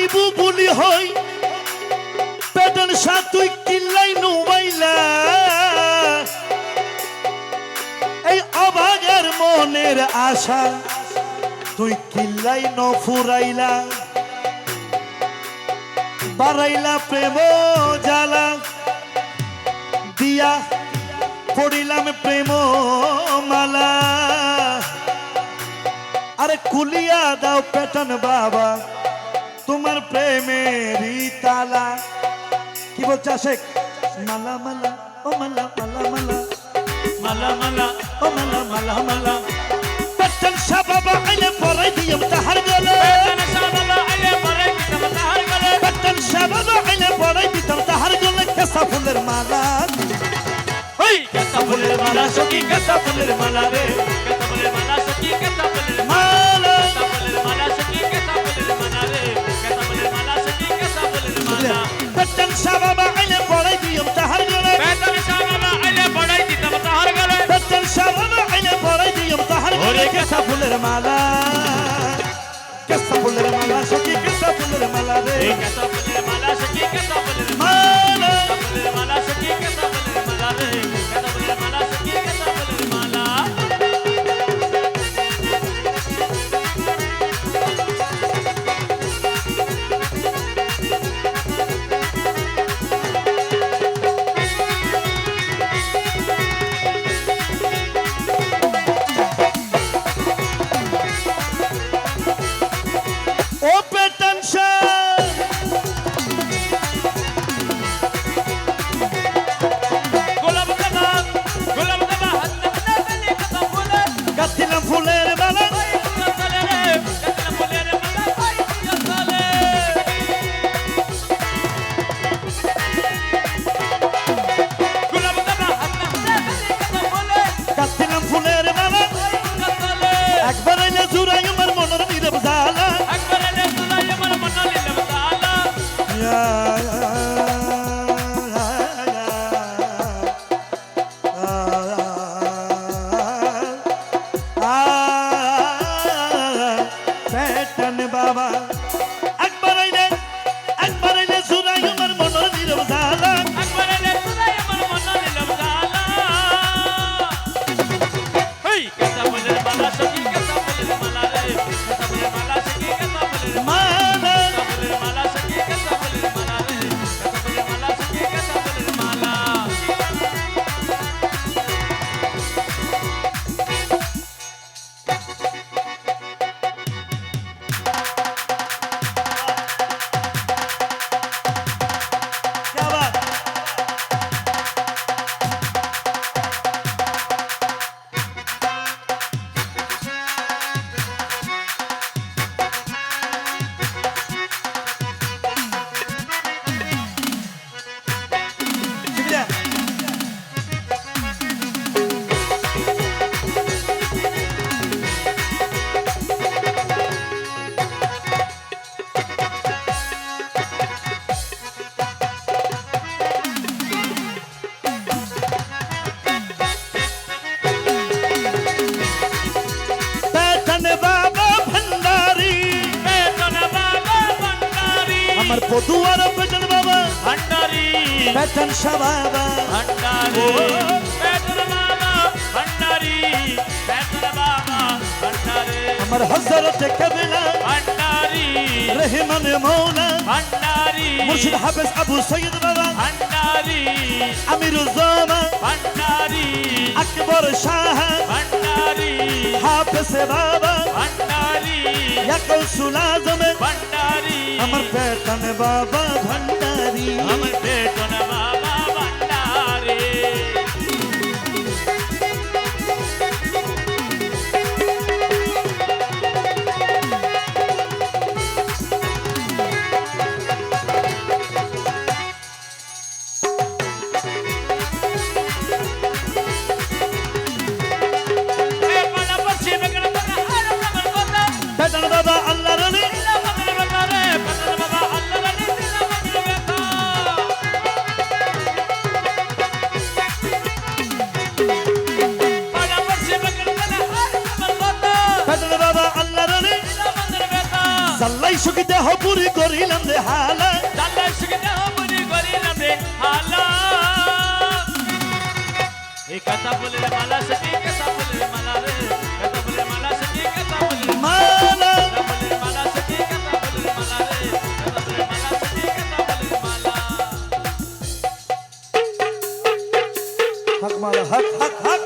আইবু বলি হই পেটন সা তুই কিল্লাই নুবাইলা এই অভাগের মনের আশা তুই কিল্লাই ন ফুরাইলা বাড়াইলা প্রেম জ্বালা দিয়া পড়িলাম প্রেম মালা আরে কুলিয়া দাও পেটন বাবা তোমার প্রেমেরই তালা কি বলছে আশেক মালা মালা ও মালা মালা মালা মালা মালা ও মালা মালা মালা পেটন বাবা আইলে পরাই দিয়ম তাহার গলে পেটন বাবা আইলে পরাই দিতাম তাহার গলে কেসা ফুলের মালা ওই কেসা ফুলের মালা সখী কেসা ফুলের মালা রে কেসা ফুলের মালা সখী কেসা ফুলের মালা কেসা ফুলের মালা সখী কেসা ফুলের মালা রে কেসা ফুলের মালা সখী কেসা ফুলের মালা পেটন বাবা আইলে পরাই দিয়ম তাহার গলে পেটন বাবা আইলে পরাই দিতাম তাহার গলে পেটন বাবা আইলে পরাই দিয়ম তাহার গলে কেসা ফুলের মালা কেসা ফুলের মালা সখী কেসা ফুলের মালা রে কেসা ফুলের মালা সখী কেসা ফুলের মালা কেসা ফুলের মালা সখী কেসা ফুলের মালা রে কেসা ফুলের মালা সখী কেসা ফুলের মালা আমার পদুয়ার পেটন বাবা ভান্ডারি পেটন বাবা ভান্ডারি পেটন বাবা ভান্ডারি পেটন বাবা ভান্ডারি আমার হযরত কাবিলা ভান্ডারি রহমান মৌলা ভান্ডারি মুর্শিদ হাফেজ আবু সৈয়দ বাবা ভান্ডারি আমিরুল জামান ভান্ডারি আকবর শাহ ভান্ডারি হাফেজ বাবা ভান্ডারি ইয়া কৌসুল আজম ভান্ডারি আমার পেটন বাবা ভান্ডারি আমার পেটন বাবা ভান্ডারি পেটন বাবা আল্লাহ রলি সুখী দেহ পুরি করিলাম রে হালা জানলাই সুখী দেহ পুরি করিলাম রে হালা এই কথা ফুলের মালা সখী কথা ফুলের মালা রে কথা ফুলের মালা সখী কথা ফুলের মালা ফুলের মালা সখী কথা ফুলের মালা রে কথা ফুলের মালা সখী কথা ফুলের মালা হক মালা হক হক হক